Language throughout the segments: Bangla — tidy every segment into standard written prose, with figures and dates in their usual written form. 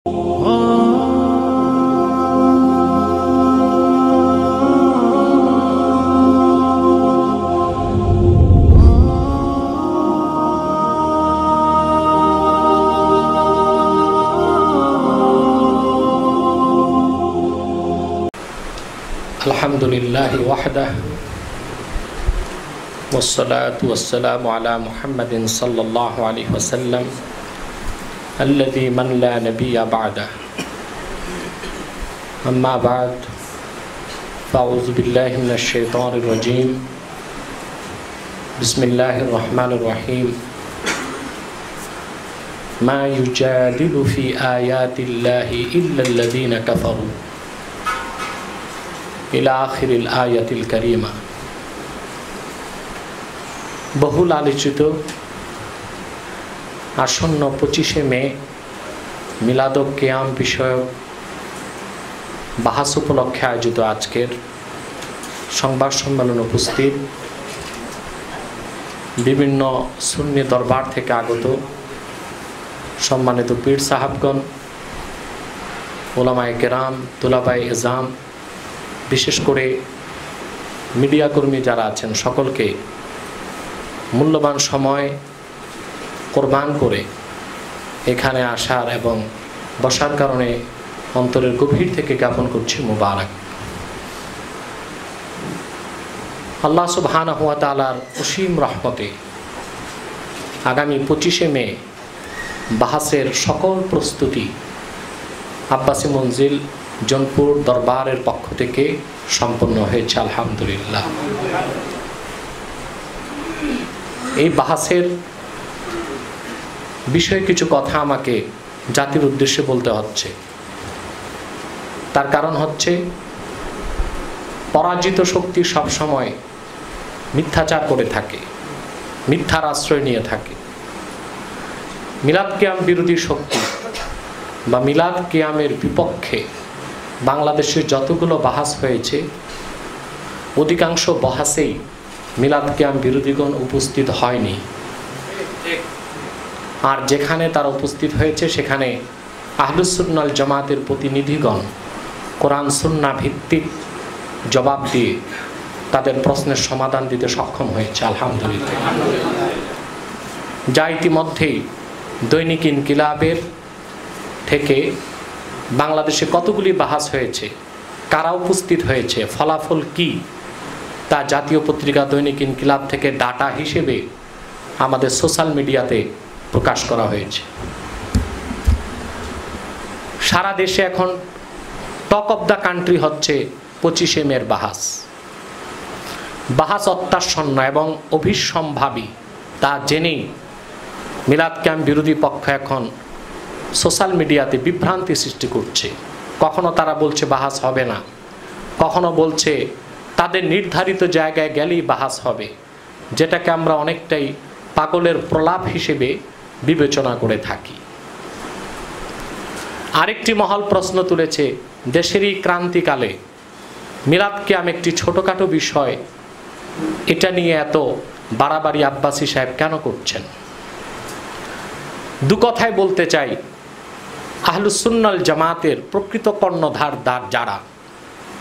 अल्हम्दुलिल्लाहि वहदह वस्सलातु वस्सलामु अला मुहम्मदिन सल्लल्लाहु अलैहि वसल्लम अल्लज़ी मन ला नबिय्य बअदह अम्मा बाद फ़अऊज़ु बिल्लाहि मिनश शैतानिर रजीम बिस्मिल्लाहिर रहमानिर रहीम मा युजादिलु फ़ी आयातिल्लाहि इल्लल्लज़ीना कफ़रू इला आखिरिल आयतिल करीमा। बहुल आलोचित आसन्न 25 मे मिलाद कियाम विषयक बाहास उपलक्षे आयोजित आजकेर संबाद सम्मेलन उपस्थित विभिन्न सुन्नी दरबार थेके आगत सम्मानित पीर साहबगण, उलामाए केराम, तुलाबाए इज़ाम, विशेष करे मीडिया कर्मी जारा आছেন সকলকে মূল্যবান সময় কোরবান করে এখানে আসার এবং বসার কারণে অন্তরের গভীর থেকে জ্ঞাপন করছি মুবারক। আল্লাহ সুবহানাহু ওয়া তাআলার অসীম রহমতে আগামী 25 মে বাহাসের সকল প্রস্তুতি আব্বাসী মঞ্জিল জনপুর দরবারের পক্ষ থেকে সম্পন্ন হয়েছে আলহামদুলিল্লাহ। এই বাহাসের বিষয়ে কিছু কথা আমাকে জাতির উদ্দেশ্যে বলতে হচ্ছে। তার কারণ হচ্ছে পরাজিত শক্তি সব সময় মিথ্যাচার করে থাকে, মিথ্যার আশ্রয় নিয়ে থাকে। মিলাদ কিয়াম বিরোধী শক্তি বা মিলাদ কিয়ামের বিপক্ষে বাংলাদেশে যতগুলো বাহাস হয়েছে অধিকাংশ বাহাসেই মিলাদ কিয়াম বিরোধীগণ উপস্থিত হয়নি, আর যেখানে তারা উপস্থিত হয়েছে সেখানে আহলুস সুন্নাহ ওয়াল জামাতের প্রতিনিধিগণ কোরআন সুন্নাহ ভিত্তিক জবাব দিয়ে তাদের প্রশ্নের সমাধান দিতে সক্ষম হয়েছে আলহামদুলিল্লাহ। যা ইতিমধ্যেই দৈনিক ইনকিলাবের থেকে বাংলাদেশে কতগুলি বাহাস হয়েছে, কারা উপস্থিত হয়েছে, ফলাফল কি, তা জাতীয় পত্রিকা দৈনিক ইনকিলাব থেকে ডাটা হিসেবে আমাদের সোশ্যাল মিডিয়াতে প্রকাশ করা হয়েছে। সারা দেশে এখন টক অফ দ্য কান্ট্রি হচ্ছে 25 মের বাহাস। বাহাস অত্যাসন্ন এবং অভিসম্ভাবী তা জেনেই মিলাদ কিয়াম বিরোধী পক্ষ এখন সোশ্যাল মিডিয়াতে বিভ্রান্তি সৃষ্টি করছে। কখনো তারা বলছে বাহাস হবে না, কখনো বলছে তাদের নির্ধারিত জায়গায় গেলেই বাহাস হবে, যেটাকে আমরা অনেকটাই পাগলের প্রলাপ হিসেবে বিবেচনা করে থাকি। আরেকটি মহল প্রশ্ন তুলেছে, দেশেরই ক্রান্তিকালে মিলাদ কিয়াম একটি ছোটোখাটো বিষয়, এটা নিয়ে এত বাড়াবাড়ি আব্বাসী সাহেব কেন করছেন? দু কথাই বলতে চাই, আহলুস সুন্নাহ ওয়াল জামাতের প্রকৃত কর্ণধার যারা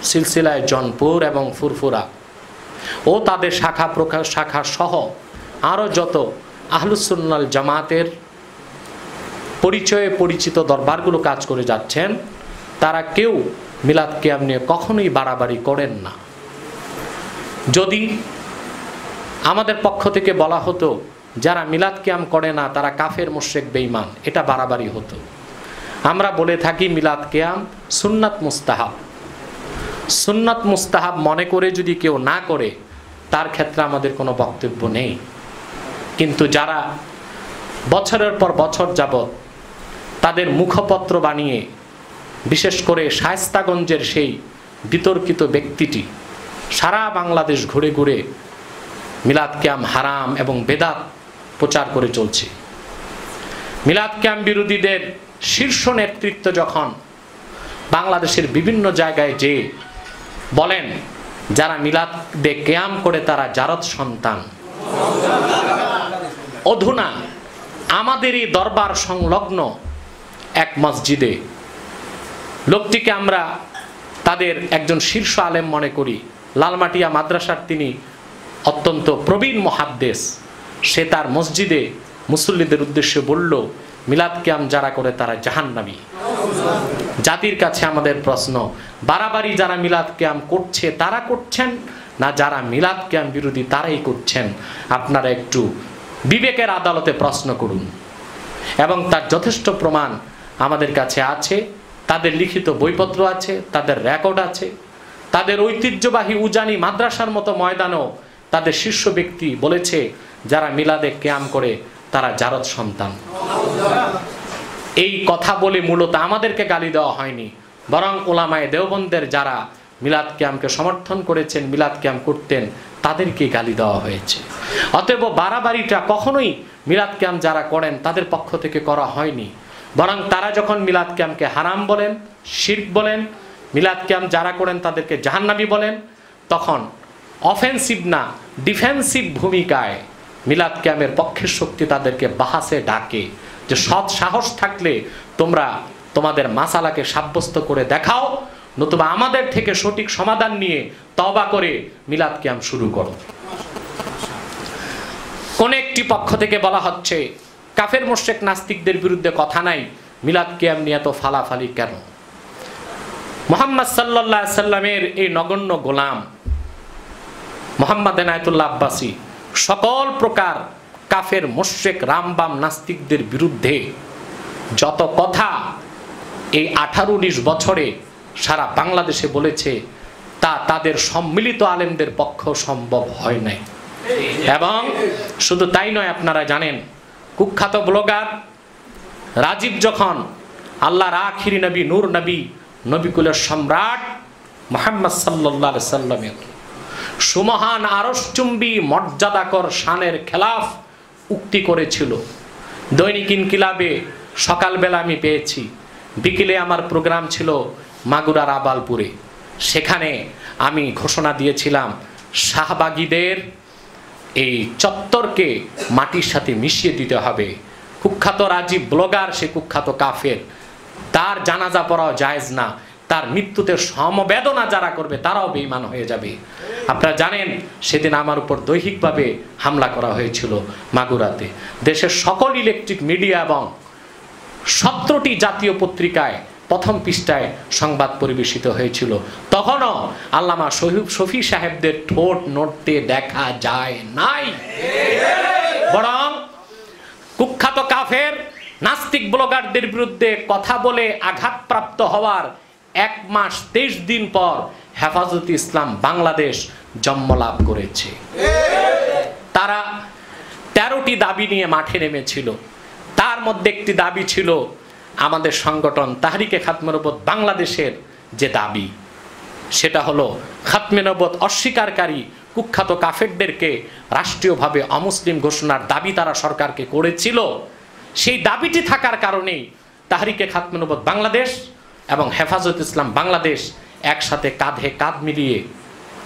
সিলসিলায় জনপুর এবং ফুরফুরা ও তাদের শাখা প্রকাশ শাখা সহ আরও যত আহলুস সুন্নাহ ওয়াল জামাতের পরিচয়ে পরিচিত দরবারগুলো কাজ করে যাচ্ছেন, তারা কেউ মিলাদ কিয়াম নিয়ে কখনোই বাড়াবাড়ি করেন না। যদি আমাদের পক্ষ থেকে বলা হতো যারা মিলাদ কিয়াম করে না তারা কাফের মুশরিক বেঈমান, এটা বাড়াবাড়ি হতো। আমরা বলে থাকি মিলাদ কিয়াম সুন্নাত মুস্তাহাব। সুন্নাত মুস্তাহাব মনে করে যদি কেউ না করে তার ক্ষেত্রে আমাদের কোনো বক্তব্য নেই। কিন্তু যারা বছরের পর বছর যাবত তাদের মুখপত্র বানিয়ে, বিশেষ করে শায়েস্তাগঞ্জের সেই বিতর্কিত ব্যক্তিটি সারা বাংলাদেশ ঘুরে ঘুরে মিলাদ কিয়াম হারাম এবং বেদাত প্রচার করে চলছে। মিলাদ কিয়াম বিরোধীদের শীর্ষ নেতৃত্ব যখন বাংলাদেশের বিভিন্ন জায়গায় যে বলেন যারা মিলাদে কিয়াম করে তারা জারদ সন্তান, অধুনা আমাদের এই দরবার সংলগ্ন এক মসজিদে। লোকটিকে আমরা তাদের একজন শীর্ষ আলেম মনে করি, লালমাটিয়া মাদ্রাসার তিনি অত্যন্ত প্রবীণ মুহাদ্দিস। সে তার মসজিদে মুসল্লিদের উদ্দেশ্যে বলল, মিলাদ কিয়াম যারা করে তারা জাহান্নামী। জাতির কাছে আমাদের প্রশ্ন, বাড়াবাড়ি যারা মিলাদ কিয়াম করছে তারা করছেন, না যারা মিলাদ কিয়াম বিরোধী তারাই করছেন? আপনারা একটু বিবেকের আদালতে প্রশ্ন করুন। এবং তার যথেষ্ট প্রমাণ আমাদের কাছে আছে, তাদের লিখিত বইপত্র আছে, তাদের রেকর্ড আছে, তাদের ঐতিহ্যবাহী উজানি মাদ্রাসার মতো ময়দানেও তাদের শীর্ষ ব্যক্তি বলেছে যারা মিলাদে কিয়াম করে তারা জারদ সন্তান। এই কথা বলে মূলত আমাদেরকে গালি দেওয়া হয়নি, বরং উলামায়ে দেওবন্দের যারা মিলাদ কিয়ামকে সমর্থন করেছেন, মিলাদ কিয়াম করতেন, তাদেরকে গালি দেওয়া হয়েছে। অতএব বাড়াবাড়িটা কখনোই মিলাদ কিয়াম যারা করেন তাদের পক্ষ থেকে করা হয়নি, বরং তারা যখন মিলাদ কিয়ামকে হারাম বলেন, শিরক বলেন, মিলাদ কিয়াম যারা করেন তাদেরকে জাহান্নামী বলেন, তখন অফেন্সিভ না ডিফেন্সিভ ভূমিকায় মিলাদ কিয়ামের পক্ষের শক্তি তাদেরকে বাহাসে ডাকে যে সৎ সাহস থাকলে তোমরা তোমাদের মাসালাকে সাব্যস্ত করে দেখাও, নতুবা আমাদের থেকে সঠিক সমাধান নিয়ে তওবা করে মিলাদ কিয়াম শুরু করো। কোন একটি পক্ষ থেকে বলা হচ্ছে কাফের মুশরিক নাস্তিকদের বিরুদ্ধে কথা নাই, মিলাদ কিয়াম নিয়ে তো ফালাফালি কেন? মুহাম্মদ সাল্লাল্লাহু আলাইহি সাল্লামের এই নগণ্য গোলাম মুহাম্মদ এনায়েতুল্লাহ আব্বাসী সকল প্রকার কাফের মুশরিক রামবাম নাস্তিকদের বিরুদ্ধে যত কথা এই 18-19 বছরে সারা বাংলাদেশে বলেছে তা তাদের সম্মিলিত আলেমদের পক্ষে সম্ভব হয় নাই। এবং শুধু তাই নয়, আপনারা জানেন কুখ্যাত ব্লগার রাজীব যখন আল্লাহর আখিরি নবী নূর নবী নবিকুলের সম্রাট মুহাম্মদ সাল্লাল্লাহু আলাইহি সাল্লামের সুমহান আরশচুম্বী মর্যাদাকর শানের খেলাফ উক্তি করেছিল, দৈনিক ইনকিলাবে সকালবেলা আমি পেয়েছি, বিকেলে আমার প্রোগ্রাম ছিল মাগুরার আবালপুরে, সেখানে আমি ঘোষণা দিয়েছিলাম শাহবাগীদের এই চত্বরকে মাটির সাথে মিশিয়ে দিতে হবে। কুখ্যাত রাজীব ব্লগার, সে কুখ্যাত কাফের, তার জানাজা পড়াও জায়েজ না, তার মৃত্যুতে সমবেদনা যারা করবে তারাও বেঈমান হয়ে যাবে। আপনারা জানেন সেদিন আমার উপর দৈহিকভাবে হামলা করা হয়েছিল মাগুরাতে। দেশের সকল ইলেকট্রিক মিডিয়া এবং 17টি জাতীয় পত্রিকায় প্রথম পৃষ্ঠায় সংবাদ পরিবেশিত হয়েছিল। তখনও আল্লামা শফি সাহেবদের ঠোঁট নড়তে দেখা যায় নাই, বরং কুখ্যাত কাফের নাস্তিক ব্লগারদের বিরুদ্ধে কথা বলে আঘাতপ্রাপ্ত হওয়ার 1 মাস 23 দিন পর হেফাজতে ইসলাম বাংলাদেশ জন্ম লাভ করেছে। তারা 13টি দাবি নিয়ে মাঠে নেমেছিল। তার মধ্যে একটি দাবি ছিল আমাদের সংগঠন তাহরিকে খাতমে নবুয়ত বাংলাদেশের যে দাবি, সেটা হলো খাতমে নবুয়ত অস্বীকারী কুখ্যাত কাফেরদেরকে রাষ্ট্রীয়ভাবে অমুসলিম ঘোষণার দাবি তারা সরকারকে করেছিল। সেই দাবিটি থাকার কারণেই তাহরিকে খাতমে নবুয়ত বাংলাদেশ এবং হেফাজতে ইসলাম বাংলাদেশ একসাথে কাঁধে কাঁধ মিলিয়ে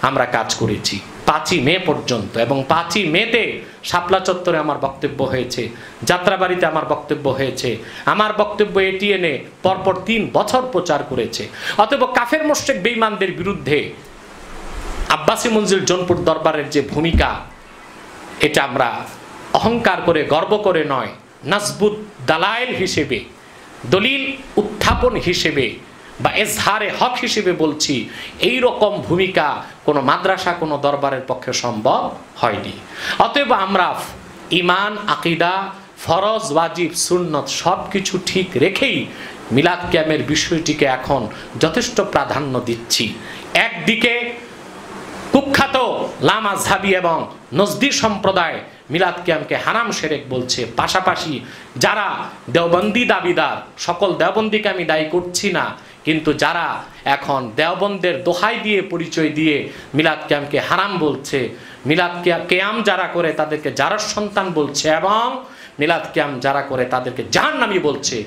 আমরা কাজ করেছি 5ই মে পর্যন্ত। এবং 5ই মেতে শাপলা চত্বরে আমার বক্তব্য হয়েছে, যাত্রাবাড়িতে আমার বক্তব্য হয়েছে, আমার বক্তব্য এটিএনে পরপর 3 বছর প্রচার করেছে। অতএব কাফের মুশরিক বেঈমানদের বিরুদ্ধে আব্বাসী মঞ্জিল জোনপুর দরবারের যে ভূমিকা, এটা আমরা অহংকার করে গর্ব করে নয়, নাসবুত দালাইল হিসেবে, দলিল উত্থাপন হিসেবে বা এজহারে হক হিসেবে বলছি, এই রকম ভূমিকা কোনো মাদ্রাসা কোনো দরবারের পক্ষে সম্ভব হয়নি। অতএব আমরা ঈমান, আকীদা, ফরজ, ওয়াজিব, সুন্নত সব কিছু ঠিক রেখেই মিলাদ কিয়ামের বিষয়টিকে এখন যথেষ্ট প্রাধান্য দিচ্ছি। একদিকে কুখ্যাত লামাযহাবী এবং নজদি সম্প্রদায় মিলাদ কিয়ামকে হারাম শিরক বলছে, পাশাপাশি যারা দেওবন্দি দাবিদার, সকল দেওবন্দিকে আমি দায়ী করছি না, কিন্তু যারা এখন দেওবন্দের দোহাই দিয়ে পরিচয় দিয়ে মিলাদ কিয়ামকে হারাম বলছে, মিলাদ কিয়াম যারা করে তাদেরকে জারজ সন্তান বলছে এবং মিলাদ কিয়াম যারা করে তাদেরকে জাহান্নামী বলছে,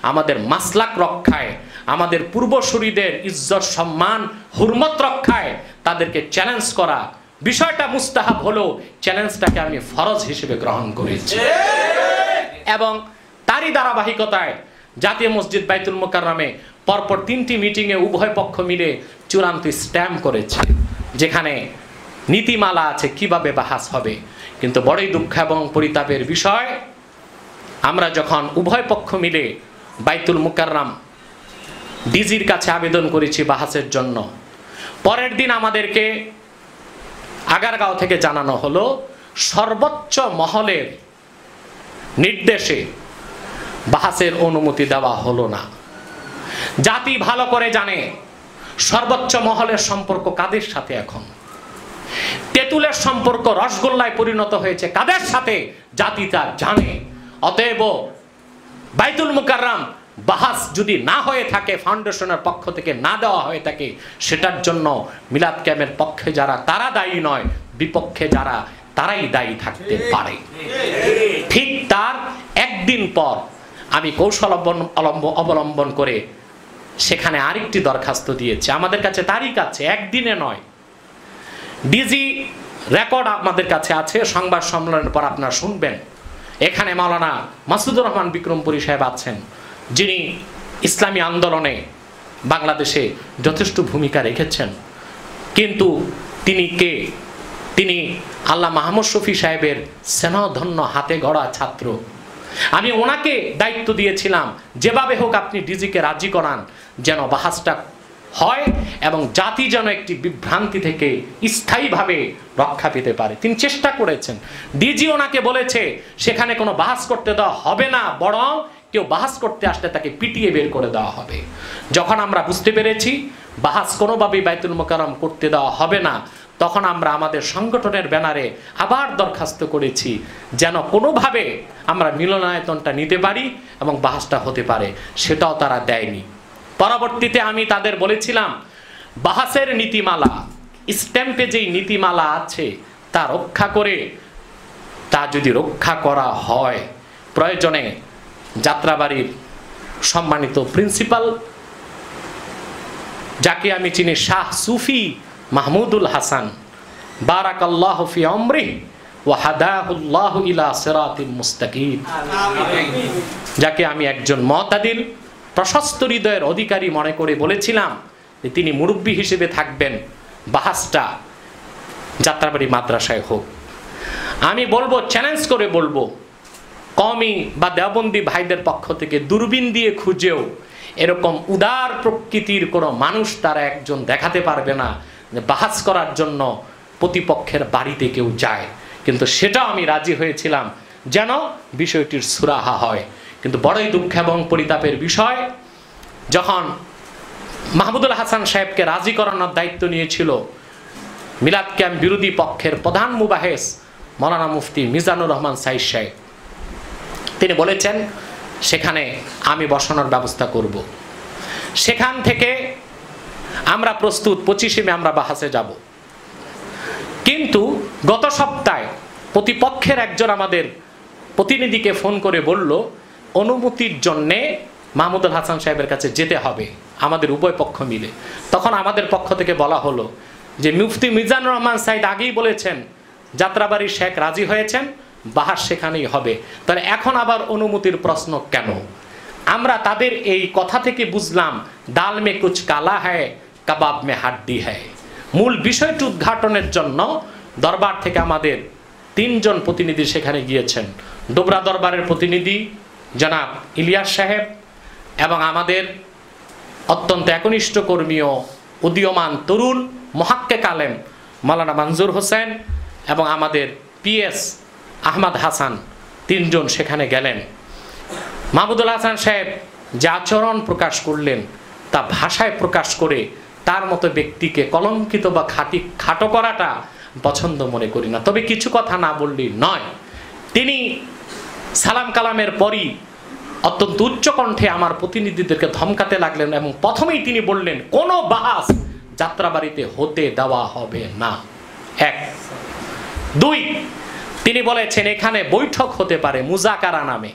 আমাদের মাসলাক রক্ষায়, আমাদের পূর্বসূরীদের ইজ্জত সম্মান হুরমত রক্ষায় তাদেরকে চ্যালেঞ্জ করা, বিষয়টা মুস্তাহাব হলেও চ্যালেঞ্জটাকে আমি ফরজ হিসেবে গ্রহণ করেছি। এবং তারই ধারাবাহিকতায় জাতীয় মসজিদ বাইতুল মোকাররমে পরপর 3টি মিটিংয়ে উভয় পক্ষ মিলে চূড়ান্ত স্ট্যাম্প করেছে, যেখানে নীতিমালা আছে কিভাবে বাহাস হবে। কিন্তু বড়ই দুঃখ এবং পরিতাপের বিষয়, আমরা যখন উভয় পক্ষ মিলে বাইতুল মোকাররম ডিজির কাছে আবেদন করেছি বাহাসের জন্য, পরের দিন আমাদেরকে আগারগাঁও থেকে জানানো হলো সর্বোচ্চ মহলের নির্দেশে বাহাসের অনুমতি দেওয়া হলো না। জাতি ভালো করে জানে সর্বোচ্চ মহলের সম্পর্ক কাদের সাথে। এখন তেঁতুলের সম্পর্ক রসগোল্লায় পরিণত হয়েছে কাদের সাথে, জাতি তা জানে। অতএব বাইতুল মোকাররম বাহাস যদি না হয়ে থাকে, ফাউন্ডেশনের পক্ষ থেকে না দেওয়া হয়ে থাকে, সেটার জন্য মিলাদ ক্যাম্পের পক্ষে যারা তারা দায়ী নয়, বিপক্ষে যারা তারাই দায়ী থাকতে পারে। ঠিক তার একদিন পর আমি কৌশল অবলম্বন করে সেখানে আরেকটি দরখাস্ত দিয়েছি। আমাদের কাছে তারিখ আছে, একদিনে নয়। ডিজি রেকর্ড আমাদের কাছে আছে, সংবাদ সম্মেলনের পর আপনারা শুনবেন। এখানে মাওলানা মাসুদুর রহমান বিক্রমপুরী সাহেব আছেন, যিনি ইসলামী আন্দোলনে বাংলাদেশে যথেষ্ট ভূমিকা রেখেছেন। কিন্তু তিনি কে? তিনি আল্লাহ মাহমুদ শফি সাহেবের স্নেহধন্য হাতে গড়া ছাত্র। আমি ওনাকে দায়িত্ব দিয়েছিলাম, যেভাবে হোক আপনি ডিজিকে রাজি করান যেন বাহাসটা হয় এবং জাতি যেন একটি বিভ্রান্তি থেকে স্থায়ীভাবে রক্ষা পেতে পারে। তিনি চেষ্টা করেছেন। ডিজি ওনাকে বলেছে সেখানে কোনো বাহাস করতে দেওয়া হবে না, বরং কেউ বাহাস করতে আসলে তাকে পিটিয়ে বের করে দেওয়া হবে। যখন আমরা বুঝতে পেরেছি বাহাস কোনোভাবেই বাইতুল মোকাররম করতে দেওয়া হবে না, তখন আমরা আমাদের সংগঠনের ব্যানারে আবার দরখাস্ত করেছি যেন কোনোভাবে আমরা মিলনায়তনটা নিতে পারি এবং বাহাসটা হতে পারে। সেটাও তারা দেয়নি। পরবর্তীতে আমি তাদের বলেছিলাম, বাহাসের নীতিমালা, স্ট্যাম্পে যেই নীতিমালা আছে তা রক্ষা করে, তা যদি রক্ষা করা হয়, প্রয়োজনে যাত্রাবাড়ির সম্মানিত প্রিন্সিপাল, যাকে আমি চিনি শাহ সুফি মাহমুদুল হাসান, বারাকাল্লাহু ফি আমরিহি ওয়া হাদাহুল্লাহু ইলা সিরাতিল মুস্তাকিম, যাকে আমি একজন মুতাদিল প্রশস্ত হৃদয়ের অধিকারী মনে করে বলেছিলাম যে তিনি মুরব্বী হিসেবে থাকবেন, বাহাসটা যাত্রাবাড়ি মাদ্রাসায় হোক। আমি বলবো, চ্যালেঞ্জ করে বলবো, কওমি বা দেওবন্দি ভাইদের পক্ষ থেকে দূরবীন দিয়ে খুঁজেও এরকম উদার প্রকৃতির কোনো মানুষ তারা একজন দেখাতে পারবে না যে বাহাস করার জন্য প্রতিপক্ষের বাড়িতে কেউ যায়। কিন্তু সেটাও আমি রাজি হয়েছিলাম যেন বিষয়টির সুরাহা হয়। কিন্তু বড়ই দুঃখ এবং পরিতাপের বিষয়, যখন মাহমুদুল হাসান সাহেবকে রাজি করানোর দায়িত্ব নিয়েছিল মিলাদ ক্যাম্প বিরোধী পক্ষের প্রধান মুবাহেস মৌলানা মুফতি মিজানুর রহমান সাইদ সাহেব, তিনি বলেছেন সেখানে আমি বসানোর ব্যবস্থা করব। সেখান থেকে আমরা প্রস্তুত, 25শে মে আমরা বাহাসে যাব। কিন্তু গত সপ্তাহে প্রতিপক্ষের একজন আমাদের প্রতিনিধিকে ফোন করে বলল, অনুমতির জন্যে মাহমুদুল হাসান সাহেবের কাছে যেতে হবে আমাদের উভয় পক্ষ মিলে। তখন আমাদের পক্ষ থেকে বলা হলো যে মুফতি মিজানুর রহমান সাইদ আগেই বলেছেন যাত্রাবাড়ির শেখ রাজি হয়েছেন, বাহাস সেখানেই হবে, তাহলে এখন আবার অনুমতির প্রশ্ন কেন? আমরা তাদের এই কথা থেকে বুঝলাম ডাল মে কুছ কালা হ্যায় কাবাব মে হাড্ডি হ্যায়। মূল বিষয়টি উদ্ঘাটনের জন্য দরবার থেকে আমাদের 3 জন প্রতিনিধি সেখানে গিয়েছেন। ডোবরা দরবারের প্রতিনিধি জনাব ইলিয়াস সাহেব এবং আমাদের অত্যন্ত একনিষ্ঠ কর্মী ও উদীয়মান তরুণ মুহাক্কিক আলেম মাওলানা মনজুর হোসেন এবং আমাদের পিএস আহমদ হাসান, 3 জন সেখানে গেলেন। মাহমুদুল হাসান সাহেব যে আচরণ প্রকাশ করলেন তা ভাষায় প্রকাশ করে তার মতো ব্যক্তিকে কলঙ্কিত বা খাটো করাটা পছন্দ মনে করি না। তবে কিছু কথা না বললেই নয়, তিনি সালাম কালামের পরই অত্যন্ত উচ্চ কণ্ঠে আমার প্রতিনিধিদেরকে ধমকাতে লাগলেন এবং প্রথমেই তিনি বললেন কোনো বাহাস যাত্রাবাড়িতে হতে দেওয়া হবে না। 1, 2, তিনি বলেছেন এখানে বৈঠক হতে পারে মুজাকারা নামে,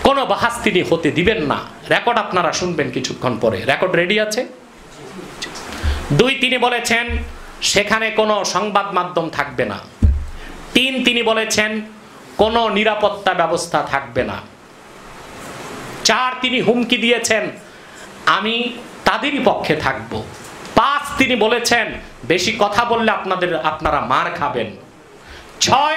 কোনো বাহাস তিনি হতে দিবেন না। রেকর্ড আপনারা শুনবেন কিছুক্ষণ পরে, রেকর্ড রেডি আছে। 2, তিনি বলেছেন সেখানে কোনো সংবাদ মাধ্যম থাকবে না। 3, তিনি বলেছেন কোনো নিরাপত্তা ব্যবস্থা থাকবে না। 4 তিনি হুমকি দিয়েছেন আমি তাদেরই পক্ষে থাকব। 5 তিনি বলেছেন বেশি কথা বললে আপনারা মার খাবেন। 6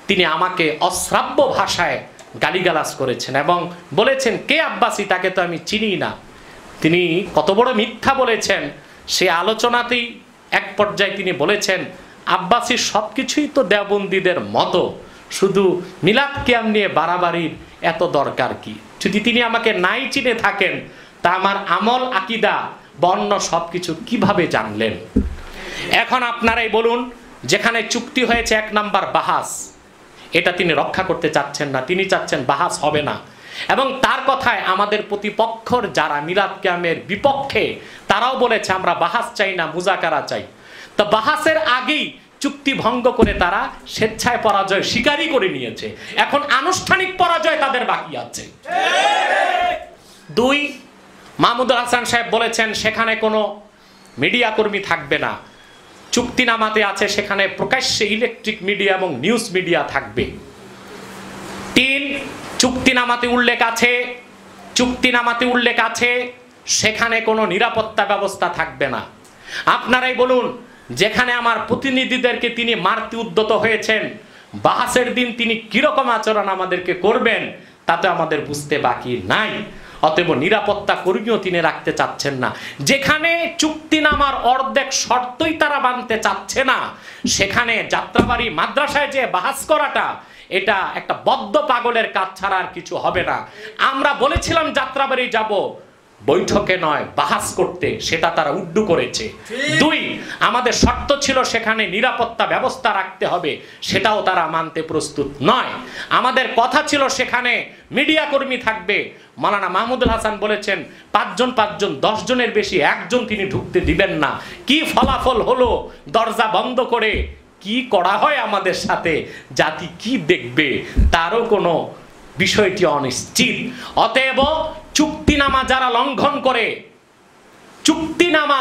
তিনি আমাকে অশ্রাব্য ভাষায় গালিগালাজ করেছেন এবং বলেছেন কে আব্বাসী, তাকে তো আমি চিনি না। তিনি কত বড় মিথ্যা বলেছেন সে আলোচনাতেই এক পর্যায়ে তিনি বলেছেন আব্বাসীর সবকিছুই তো দেওবন্দীদের মতো, শুধু মিলাদ কিয়াম নিয়ে বাড়াবাড়ির এত দরকার কি? যদি তিনি আমাকে নাই চিনে থাকেন তা আমার আমল আকীদা বর্ণ সবকিছু কিভাবে জানলেন? এখন আপনারাই বলুন, যেখানে চুক্তি হয়েছে 1 নাম্বার বাহাস, এটা তিনি রক্ষা করতে চাচ্ছেন না, তিনি চাচ্ছেন বাহাস হবে না। এবং তার কথায় আমাদের প্রতিপক্ষর যারা মিলাদ কিয়ামের বিপক্ষে তারাও বলেছে আমরা বাহাস চাই না, মুজাকারা চাই। তো বাহাসের আগেই চুক্তি ভঙ্গ করে তারা স্বেচ্ছায় পরাজয় স্বীকারই করে নিয়েছে, এখন আনুষ্ঠানিক পরাজয় তাদের বাকি আছে। 2 মাহমুদুল হাসান সাহেব বলেছেন সেখানে কোনো মিডিয়া কর্মী থাকবে না, চুক্তিনামাতে আছে সেখানে প্রকাশ্যে ইলেকট্রিক মিডিয়া এবং নিউজ মিডিয়া থাকবে। 3 চুক্তিনামাতে উল্লেখ আছে সেখানে কোনো নিরাপত্তা ব্যবস্থা থাকবে না। আপনারাই বলুন, যেখানে আমার প্রতিনিধিদেরকে তিনি মারতে উদ্যত হয়েছেন, বাহাসের দিন তিনি কিরকম আচরণ আমাদেরকে করবেন তাতে আমাদের বুঝতে বাকি নাই। অতএব নিরাপত্তা কর্মীও তিনি রাখতে চাচ্ছেন না। যেখানে চুক্তিনামার অর্ধেক শর্তই তারা মানতে চাচ্ছে না, সেখানে যাত্রাবাড়ি মাদ্রাসায় যে বাহাস করাটা এটা একটা বদ্ধ পাগলের কাজ ছাড়া আর কিছু হবে না। আমরা বলেছিলাম যাত্রাবাড়ি যাব বৈঠকে নয় বাহাস করতে, সেটা তারা উড্ডু করেছে। 2 আমাদের শর্ত ছিল সেখানে নিরাপত্তা ব্যবস্থা রাখতে হবে, সেটাও তারা মানতে প্রস্তুত নয়। আমাদের কথা ছিল সেখানে মিডিয়া কর্মী থাকবে। মাওলানা মাহমুদুল হাসান বলেছেন 5 জন 10 জনের বেশি একজন তিনি ঢুকতে দিবেন না। কি ফলাফল হলো? দরজা বন্ধ করে কি করা হয় আমাদের সাথে, জাতি কি দেখবে তারও কোনো বিষয়টি অনিশ্চিত। অতএব চুক্তিনামা যারা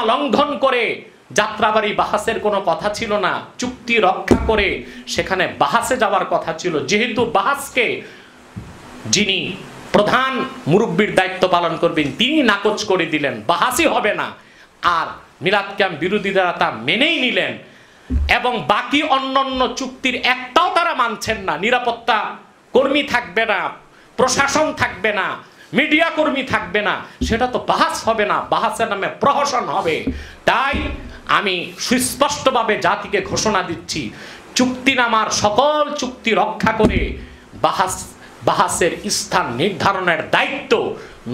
লঙ্ঘন করে যাত্রাবাড়ি বাহাসের কোনো কথা ছিল না, চুক্তি রক্ষা করে সেখানে বাহাসে যাওয়ার কথা ছিল। যেহেতু বাহাসকে যিনি প্রধান মুরব্বির দায়িত্ব পালন করবেন তিনি নাকচ করে দিলেন, বাহাসই হবে না, আর মিলাদ কিয়াম বিরোধীরা তা মেনেই নিলেন এবং বাকি অন্যান্য চুক্তির একটাও তারা মানছেন না। নিরাপত্তা কর্মী থাকবে না, প্রশাসন থাকবে না, মিডিয়া কর্মী থাকবে না, সেটা তো বাহাস হবে না, বাহাসের নামে প্রহসন হবে। তাই আমি সুস্পষ্টভাবে জাতিকে ঘোষণা দিচ্ছি, চুক্তিনামার সকল চুক্তি রক্ষা করে বাহাসের স্থান নির্ধারণের দায়িত্ব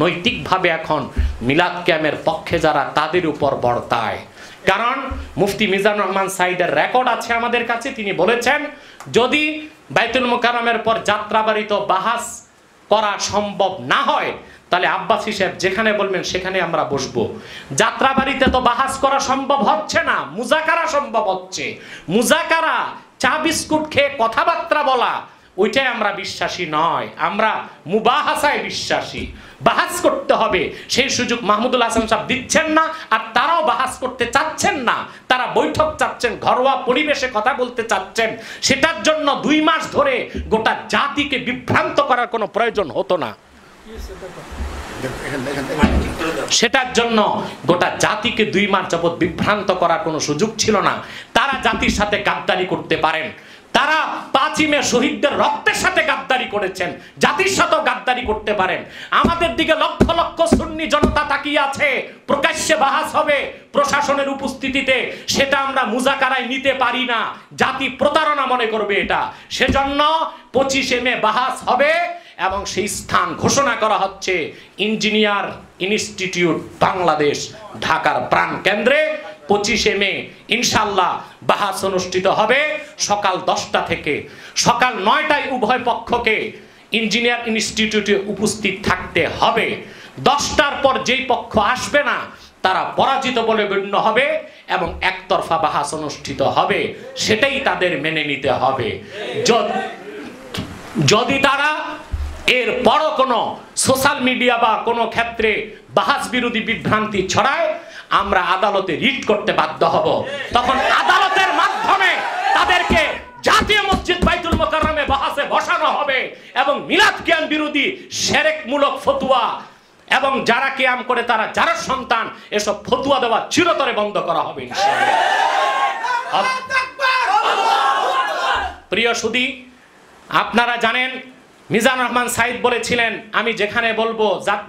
নৈতিকভাবে এখন মিলাদ কিয়ামের পক্ষে যারা তাদের উপর বর্তায়। কারণ মুফতি মিজানুর রহমান সাইদের রেকর্ড আছে আমাদের কাছে, তিনি বলেছেন যদি বাইতুল মুকাররমের পর যাত্রাবাড়িতে বাহাস করা সম্ভব না হয় তাহলে আব্বাসী সাহেব যেখানে বলবেন সেখানে আমরা বসবো। যাত্রাবাড়িতে তো বাহাস করা সম্ভব হচ্ছে না, মুজাকারা সম্ভব হচ্ছে। মুজাকারা চা বিস্কুট খেয়ে কথাবার্তা বলা, ওইটাই আমরা বিশ্বাসী নয়, আমরা মুবাহাসায় বিশ্বাসী। বাহাস করতে হবে সেই সুযোগ মাহমুদুল হাসান সাহেব দিচ্ছেন না, আর তারাও বাহাস করতে চাচ্ছেন না। তারা বৈঠক চাচ্ছেন, ঘরোয়া পরিবেশে কথা বলতে চাচ্ছেন। সেটার জন্য 2 মাস ধরে গোটা জাতিকে বিভ্রান্ত করার কোনো প্রয়োজন হতো না। সেটার জন্য গোটা জাতিকে 2 মাস যাবৎ বিভ্রান্ত করার কোনো সুযোগ ছিল না। তারা জাতির সাথে গাদ্দারি করতে পারেন, তারা 5ই মে শহীদদের রক্তের সাথে গাদ্দারি করেছেন, জাতির সাথেও গাদ্দারি করতে পারেন। আমাদের দিকে লক্ষ লক্ষ সুন্নি জনতা তাকিয়ে আছে, প্রকাশ্যে বাহাস হবে প্রশাসনের উপস্থিতিতে, সেটা আমরা মুজাকারায় নিতে পারি না, জাতি প্রতারণা মনে করবে এটা। সেজন্য 25 মে বাহাস হবে এবং সেই স্থান ঘোষণা করা হচ্ছে ইঞ্জিনিয়ার ইনস্টিটিউট বাংলাদেশ ঢাকার প্রাণ কেন্দ্রে। 25 মে ইনশাআল্লাহ বাহাস অনুষ্ঠিত হবে সকাল 10টা থেকে। সকাল 9টায় উভয় পক্ষকে ইঞ্জিনিয়ার ইনস্টিটিউটে উপস্থিত থাকতে হবে। 10টার পর যেই পক্ষ আসবে না তারা পরাজিত বলে গণ্য হবে এবং একতরফা বাহাস অনুষ্ঠিত হবে, সেটাই তাদের মেনে নিতে হবে। যদি তারা এর বড় কোনো সোশ্যাল মিডিয়া বা কোনো ক্ষেত্রে বাহাস বিরোধী বিভ্রান্তি ছড়ায়, আমরা আদালতে রিট করতে বাধ্য হব। তখন আদালতের মাধ্যমে তাদেরকে জাতীয় মসজিদ বাইতুল মুকাররমে বাহাসে বসানো হবে এবং মিলাদ কিয়াম বিরোধী শিরকমূলক ফতোয়া এবং যারা কিয়াম করে তারা যারা সন্তান এসব ফতোয়া দেওয়া চিরতরে বন্ধ করা হবে ইনশাআল্লাহ। প্রিয় সুধী, আপনারা জানেন মিজানুর রহমান সাইদ বলেছিলেন, আমি যেখানে বলবো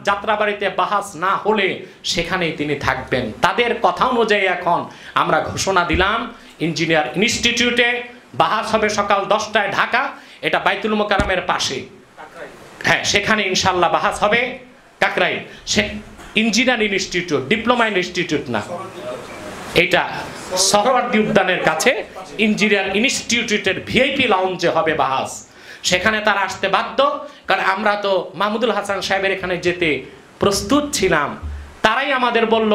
যাত্রাবাড়িতে বাহাস না হলে সেখানেই তিনি থাকবেন। তাদের কথা অনুযায়ী এখন আমরা ঘোষণা দিলাম ইঞ্জিনিয়ার ইনস্টিটিউটে বাহাস হবে সকাল 10টায় ঢাকা, এটা বাইতুল মোকাররমের পাশে, হ্যাঁ সেখানে ইনশাআল্লাহ বাহাস হবে। কাকরাইল সে ইঞ্জিনিয়ার ইনস্টিটিউট, ডিপ্লোমা ইনস্টিটিউট না, এটা সহরাওয়ার্দী উদ্যানের কাছে ইঞ্জিনিয়ার ইনস্টিটিউটের ভিআইপি লাউঞ্জে হবে বাহাস। সেখানে তারা আসতে বাধ্য, কারণ আমরা তো মাহমুদুল হাসান সাহেবের এখানে যেতে প্রস্তুত ছিলাম, তারাই আমাদের বলল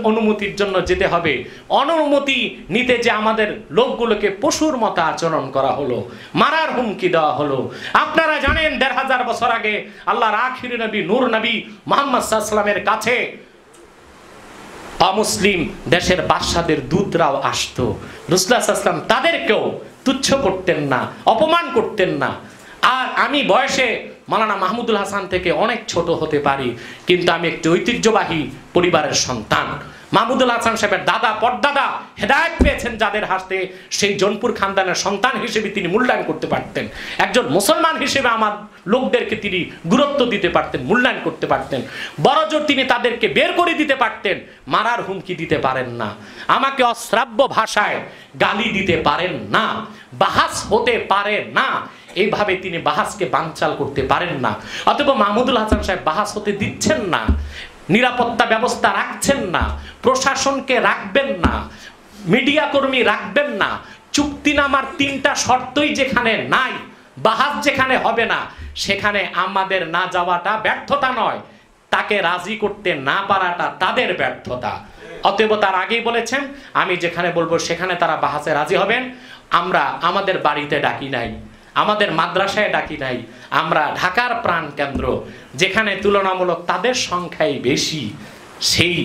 অনুমতির জন্য যেতে হবে। অনুমতি নিতে যে আমাদের লোকগুলোকে পশুর মতো আচরণ করা হলো, মারার হুমকি দেওয়া হলো। আপনারা জানেন ১৫০০ বছর আগে আল্লাহর আখির নবী নূর নবী মুহাম্মদ সাল্লাল্লাহু আলাইহি ওয়াসাল্লামের কাছে অমুসলিম দেশের বাদশাদের দূতরাও আসতো, রাসূলুল্লাহ সাল্লাল্লাহু আলাইহি ওয়াসাল্লাম তাদেরকেও তুচ্ছ করতেন না, অপমান করতেন না। আর আমি বয়সে মাওলানা মাহমুদুল হাসান থেকে অনেক ছোট হতে পারি, কিন্তু আমি একটি ঐতিহ্যবাহী পরিবারের সন্তান। মাহমুদুল হাসান সাহেবের দাদা পরদাদা হেদায়েত পেয়েছেন যাদের হাতে, সেই জৌনপুর খানদানের সন্তান হিসেবে তিনি মূল্যায়ন করতে পারতেন। একজন মুসলমান হিসেবে আমার লোকদেরকে তিনি গুরুত্ব দিতে পারতেন, মূল্যায়ন করতে পারতেন। বড়জোর তিনি তাদেরকে বের করে দিতে পারতেন, মারার হুমকি দিতে পারেন না, আমাকে অশ্রাব্য ভাষায় গালি দিতে পারেন না, বাহাস হতে পারে না, এইভাবে তিনি বাহাসকে বানচাল করতে পারেন না। অতএব মাহমুদুল হাসান সাহেব বাহাস হতে দিচ্ছেন না, নিরাপত্তা ব্যবস্থা রাখছেন না, প্রশাসনকে রাখবেন না, মিডিয়া কর্মী রাখবেন না, চুক্তিনামার ৩টা শর্তই যেখানে নাই, বাহাস যেখানে হবে না, সেখানে আমাদের না যাওয়াটা ব্যর্থতা নয়, তাকে রাজি করতে না পারাটা তাদের ব্যর্থতা। অতএব তার আগেই বলেছেন আমি যেখানে বলবো সেখানে তারা বাহাসে রাজি হবেন। আমরা আমাদের বাড়িতে ডাকি নাই, আমাদের মাদ্রাসায় ডাকি নাই, আমরা ঢাকার প্রাণ কেন্দ্র যেখানে তুলনামূলক তাদের সংখ্যাই বেশি, সেই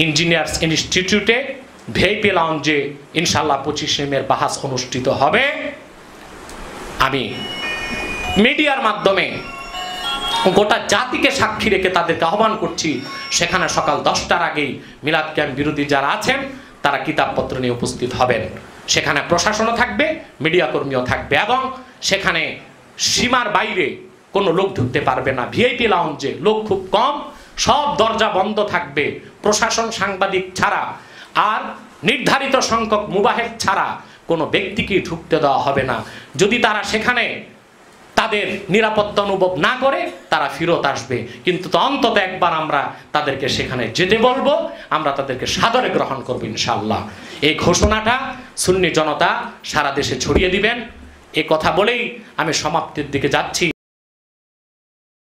ইঞ্জিনিয়ার্স ইনস্টিটিউটে ভিআইপি লাউঞ্জে ইনশাআল্লাহ 25 মের বাহাস অনুষ্ঠিত হবে। আমি মিডিয়ার মাধ্যমে গোটা জাতিকে সাক্ষী রেখে তাদেরকে আহ্বান করছি, সেখানে সকাল 10টার আগেই মিলাদ কিয়াম বিরোধী যারা আছেন তারা কিতাবপত্র নিয়ে উপস্থিত হবেন। সেখানে প্রশাসনও থাকবে, মিডিয়া কর্মীও থাকবে, এবং সেখানে সীমার বাইরে কোনো লোক ঢুকতে পারবে না। ভিআইপি লাউঞ্জে লোক খুব কম, সব দরজা বন্ধ থাকবে, প্রশাসন সাংবাদিক ছাড়া আর নির্ধারিত সংখ্যক মুবাহের ছাড়া কোনো ব্যক্তিকে ঢুকতে দেওয়া হবে না। যদি তারা সেখানে তাদের নিরাপত্তা অনুভব না করে তারা ফেরত আসবে, কিন্তু অন্তত একবার আমরা তাদেরকে সেখানে যেতে বলবো, আমরা তাদেরকে সাদরে গ্রহণ করব ইনশাআল্লাহ। এই ঘোষণাটা সুন্নি জনতা সারা দেশে ছড়িয়ে দিবেন। এ কথা বলেই আমি সমাপ্তির দিকে যাচ্ছি।